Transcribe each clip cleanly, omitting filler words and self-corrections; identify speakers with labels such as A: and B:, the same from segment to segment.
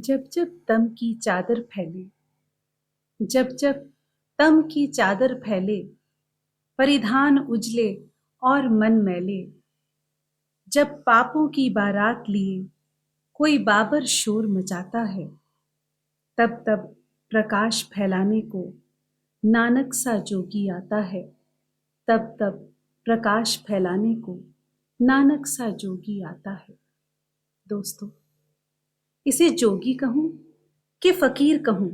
A: जब जब तम की चादर फैले, जब जब तम की चादर फैले, परिधान उजले और मन मैले, जब पापों की बारात लिए कोई बाबर शोर मचाता है, तब तब प्रकाश फैलाने को नानक सा जोगी आता है। तब तब प्रकाश फैलाने को नानक सा जोगी आता है। दोस्तों, इसे जोगी कहूं कि फकीर कहूं,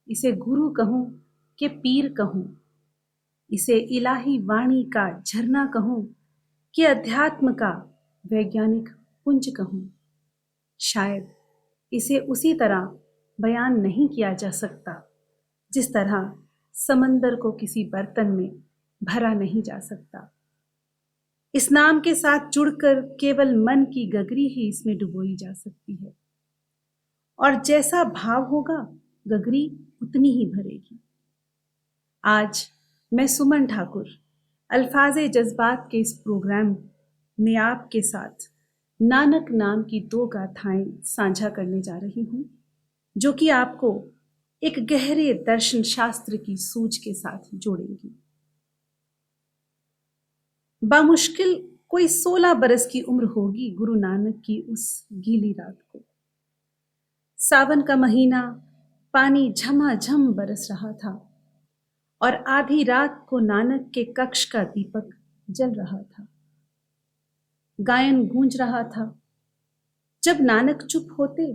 A: इसे गुरु कहूं कि पीर कहूं, इसे इलाही वाणी का झरना कहूं कि अध्यात्म का वैज्ञानिक पुंज कहूं, शायद इसे उसी तरह बयान नहीं किया जा सकता जिस तरह समंदर को किसी बर्तन में भरा नहीं जा सकता। इस नाम के साथ जुड़कर केवल मन की गगरी ही इसमें डुबोई जा सकती है, और जैसा भाव होगा गगरी उतनी ही भरेगी। आज मैं सुमन ठाकुर अल्फाज़े जज्बात के इस प्रोग्राम में आपके साथ नानक नाम की 2 गाथाएं साझा करने जा रही हूं, जो कि आपको एक गहरे दर्शन शास्त्र की सूझ के साथ जोड़ेंगी। बामुश्किल कोई 16 बरस की उम्र होगी गुरु नानक की उस गीली रात को। सावन का महीना, पानी झमाझम बरस रहा था और आधी रात को नानक के कक्ष का दीपक जल रहा था। गायन गूंज रहा था। जब नानक चुप होते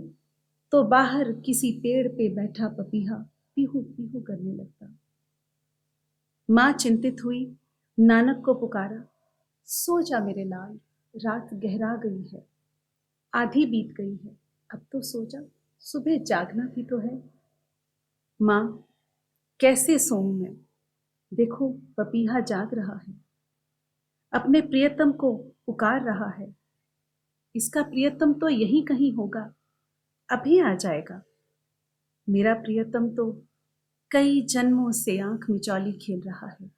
A: तो बाहर किसी पेड़ पे बैठा पपीहा पीहू पीहू करने लगता। मां चिंतित हुई, नानक को पुकारा, सो जा मेरे लाल, रात गहरा गई है, आधी बीत गई है, अब तो सो जा, सुबह जागना भी तो है। मां, कैसे सोऊं मैं, देखो पपीहा जाग रहा है, अपने प्रियतम को पुकार रहा है, इसका प्रियतम तो यहीं कहीं होगा, अभी आ जाएगा। मेरा प्रियतम तो कई जन्मों से आंख मिचौली खेल रहा है,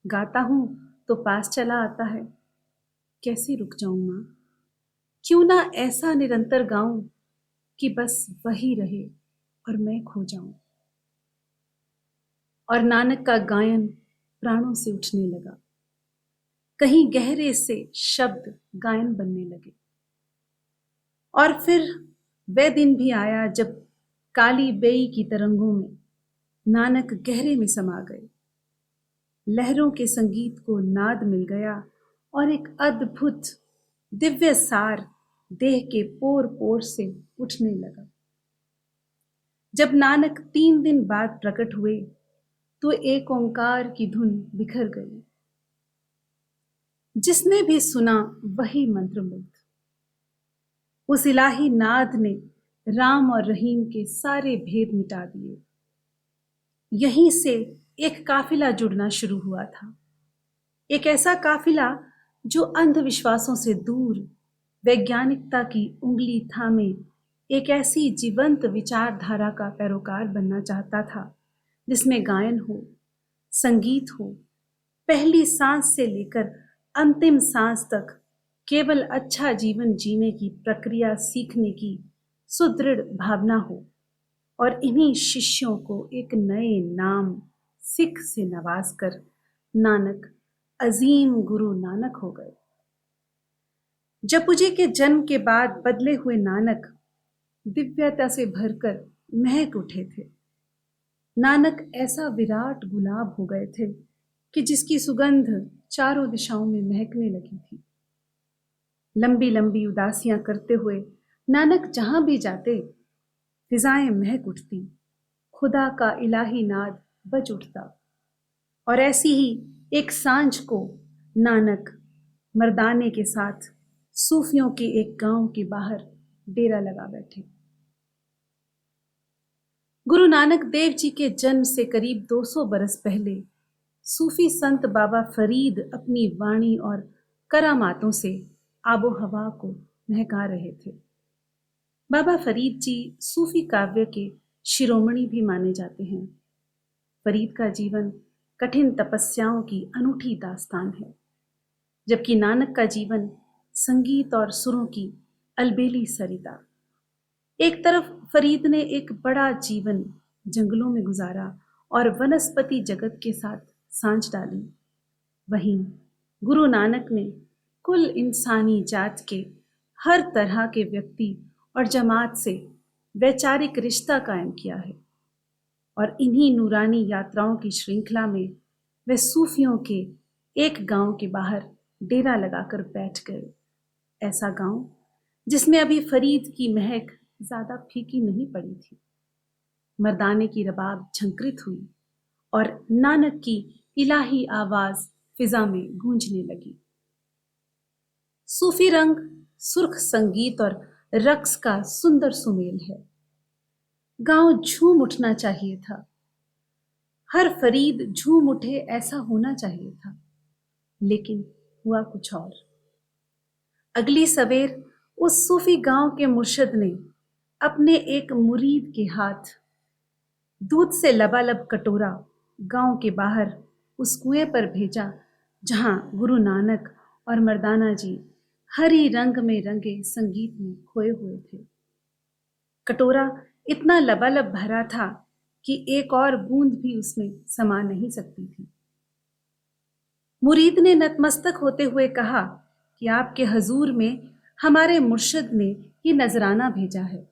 A: गाता हूं तो पास चला आता है, कैसे रुक जाऊं मां, क्यों ना ऐसा निरंतर गाऊं कि बस वही रहे और मैं खो जाऊं। और नानक का गायन प्राणों से उठने लगा, कहीं गहरे से शब्द गायन बनने लगे। और फिर वह दिन भी आया जब काली बेई की तरंगों में नानक गहरे में समा गए। लहरों के संगीत को नाद मिल गया और एक अद्भुत दिव्य सार देह के पोर पोर से उठने लगा। जब नानक 3 दिन बाद प्रकट हुए तो एक ओंकार की धुन बिखर गई। जिसने भी सुना वही मंत्रमुग्ध। उस इलाही नाद ने राम और रहीम के सारे भेद मिटा दिए। यहीं से एक काफिला जुड़ना शुरू हुआ था, एक ऐसा काफिला जो अंधविश्वासों से दूर वैज्ञानिकता की उंगली थामे एक ऐसी जीवंत विचारधारा का पैरोकार बनना चाहता था जिसमें गायन हो, संगीत हो, पहली सांस से लेकर अंतिम सांस तक केवल अच्छा जीवन जीने की प्रक्रिया सीखने की सुदृढ़ भावना हो। और इन्हीं शिष्यों को एक नए नाम सिख से नवाज कर नानक अजीम गुरु नानक हो गए। जपुजी के जन्म के बाद बदले हुए नानक दिव्यता से भरकर महक उठे थे। नानक ऐसा विराट गुलाब हो गए थे कि जिसकी सुगंध चारों दिशाओं में महकने लगी थी। लंबी लंबी उदासियां करते हुए नानक जहां भी जाते फिजाएं महक उठती, खुदा का इलाही नाद बज उठता। और ऐसी ही एक सांझ को नानक मर्दाने के साथ सूफियों के एक गांव के बाहर डेरा लगा बैठे। गुरु नानक देव जी के जन्म से करीब 200 बरस पहले सूफी संत बाबा फरीद अपनी वाणी और करामातों से आबो हवा को महका रहे थे। बाबा फरीद जी सूफी काव्य के शिरोमणि भी माने जाते हैं। फरीद का जीवन कठिन तपस्याओं की अनूठी दास्तान है, जबकि नानक का जीवन संगीत और सुरों की अलबेली सरिता। एक तरफ फरीद ने एक बड़ा जीवन जंगलों में गुजारा और वनस्पति जगत के साथ सांझ डाली, वहीं गुरु नानक ने कुल इंसानी जात के हर तरह के व्यक्ति और जमात से वैचारिक रिश्ता कायम किया है। और इन्हीं नूरानी यात्राओं की श्रृंखला में वे सूफियों के एक गांव के बाहर डेरा लगाकर बैठ गए। ऐसा गांव जिसमें अभी फरीद की महक ज्यादा फीकी नहीं पड़ी थी। मर्दाने की रबाब झंकृत हुई और नानक की इलाही आवाज फिजा में गूंजने लगी। सूफी रंग, सुर्ख संगीत और रक्स का सुंदर सुमेल है। गांव झूम उठना चाहिए था, हर फरीद झूम उठे ऐसा होना चाहिए था, लेकिन हुआ कुछ और। अगली सवेर उस सूफी गांव के मुर्शिद ने अपने एक मुरीद के हाथ दूध से लबालब कटोरा गांव के बाहर उस कुएं पर भेजा जहां गुरु नानक और मर्दाना जी हरी रंग में रंगे संगीत में खोए हुए थे। कटोरा इतना लबालब भरा था कि एक और बूंद भी उसमें समा नहीं सकती थी। मुरीद ने नतमस्तक होते हुए कहा कि आपके हजूर में हमारे मुर्शिद ने ये नजराना भेजा है,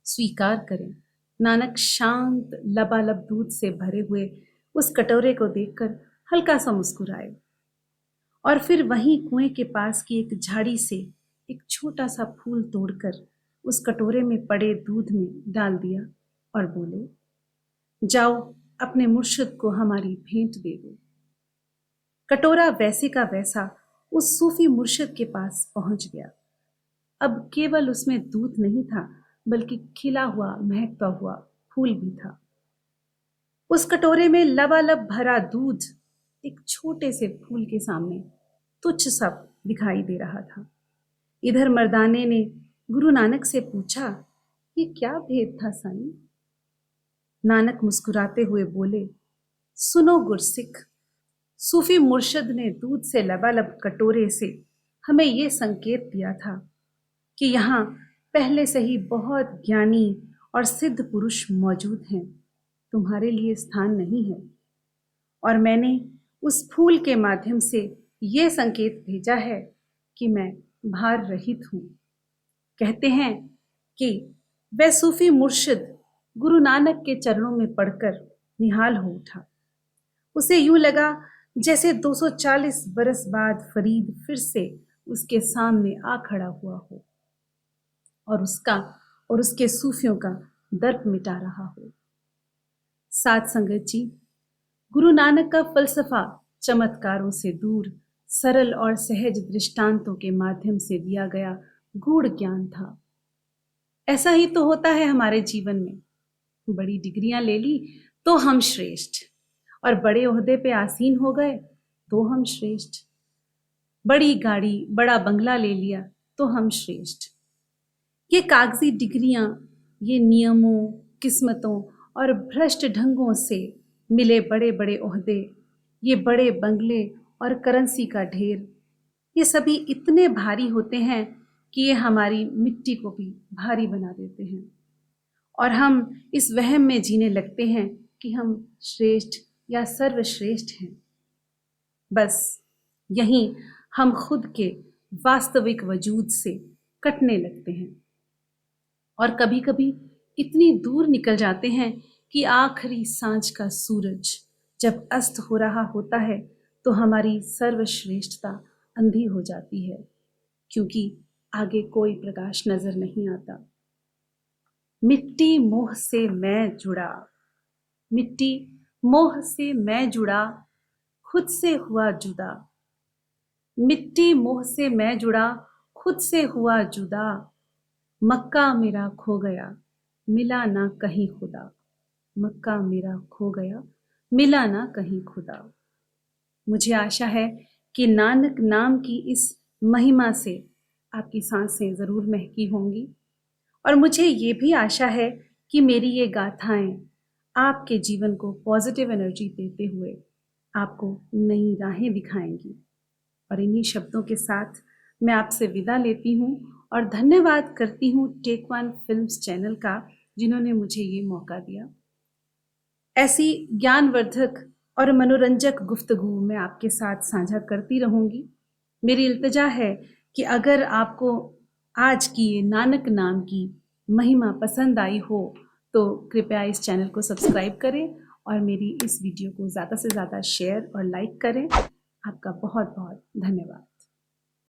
A: स्वीकार करें। नानक शांत लबालब दूध से भरे हुए उस कटोरे को देखकर हल्का सा मुस्कुराए और फिर वहीं कुएं के पास की एक झाड़ी से एक छोटा सा फूल तोड़कर उस कटोरे में पड़े दूध में डाल दिया और बोले, जाओ अपने मुर्शिद को हमारी भेंट दे दो। कटोरा वैसे का वैसा उस सूफी मुर्शिद के पास पहुंच गया। अब केवल उसमें दूध नहीं था, बल्कि खिला हुआ महकता हुआ फूल भी था। उस कटोरे में लबालब भरा दूध एक छोटे से फूल के सामने तुच्छ सा दिखाई दे रहा था। इधर मर्दाने ने गुरु नानक से पूछा, ये क्या भेद था साईं? नानक मुस्कुराते हुए बोले, सुनो गुरसिख, सूफी मुर्शिद ने दूध से लबालब कटोरे से हमें ये संकेत दिया था कि यहाँ पहले से ही बहुत ज्ञानी और सिद्ध पुरुष मौजूद हैं, तुम्हारे लिए स्थान नहीं है। और मैंने उस फूल के माध्यम से ये संकेत भेजा है कि मैं भार रहित हूँ। कहते हैं कि वह सूफी मुर्शिद गुरु नानक के चरणों में पड़कर निहाल हो उठा। उसे यूं लगा जैसे 240 बरस बाद फरीद फिर से उसके सामने आ खड़ा हुआ हो और उसका और उसके सूफियों का दर्द मिटा रहा हो। साथ संगत जी, गुरु नानक का फलसफा चमत्कारों से दूर सरल और सहज दृष्टांतों के माध्यम से दिया गया गूढ़ ज्ञान था। ऐसा ही तो होता है हमारे जीवन में। बड़ी डिग्रियां ले ली तो हम श्रेष्ठ, और बड़े ओहदे पे आसीन हो गए तो हम श्रेष्ठ। बड़ी गाड़ी, बड़ा बंगला ले लिया तो हम श्रेष्ठ। ये कागजी डिग्रियां, ये नियमों, किस्मतों और भ्रष्ट ढंगों से मिले बड़े बड़े ओहदे, ये बड़े बंगले और करेंसी का ढेर, ये सभी इतने भारी होते हैं कि ये हमारी मिट्टी को भी भारी बना देते हैं और हम इस वहम में जीने लगते हैं कि हम श्रेष्ठ या सर्वश्रेष्ठ हैं। बस यहीं हम खुद के वास्तविक वजूद से कटने लगते हैं और कभी कभी इतनी दूर निकल जाते हैं कि आखिरी सांझ का सूरज जब अस्त हो रहा होता है तो हमारी सर्वश्रेष्ठता अंधी हो जाती है, क्योंकि आगे कोई प्रकाश नजर नहीं आता। मिट्टी मोह से मैं जुड़ा, मिट्टी मोह से मैं जुड़ा, खुद से हुआ जुदा। मिट्टी मोह से मैं जुड़ा, खुद से हुआ जुदा। मक्का मेरा खो गया, मिला ना कहीं खुदा। मक्का मेरा खो गया, मिला ना कहीं खुदा। मुझे आशा है कि नानक नाम की इस महिमा से आपकी सांसें जरूर महकी होंगी, और मुझे ये भी आशा है कि मेरी ये गाथाएं आपके जीवन को पॉजिटिव एनर्जी देते हुए आपको नई राहें दिखाएंगी। और इन्हीं शब्दों के साथ मैं आपसे विदा लेती हूँ और धन्यवाद करती हूँ टेक वन फिल्म्स चैनल का, जिन्होंने मुझे ये मौका दिया। ऐसी ज्ञानवर्धक और मनोरंजक गुफ्तगू मैं आपके साथ साझा करती रहूँगी। मेरी इल्तिजा है कि अगर आपको आज की ये नानक नाम की महिमा पसंद आई हो तो कृपया इस चैनल को सब्सक्राइब करें और मेरी इस वीडियो को ज़्यादा से ज़्यादा शेयर और लाइक करें। आपका बहुत बहुत धन्यवाद।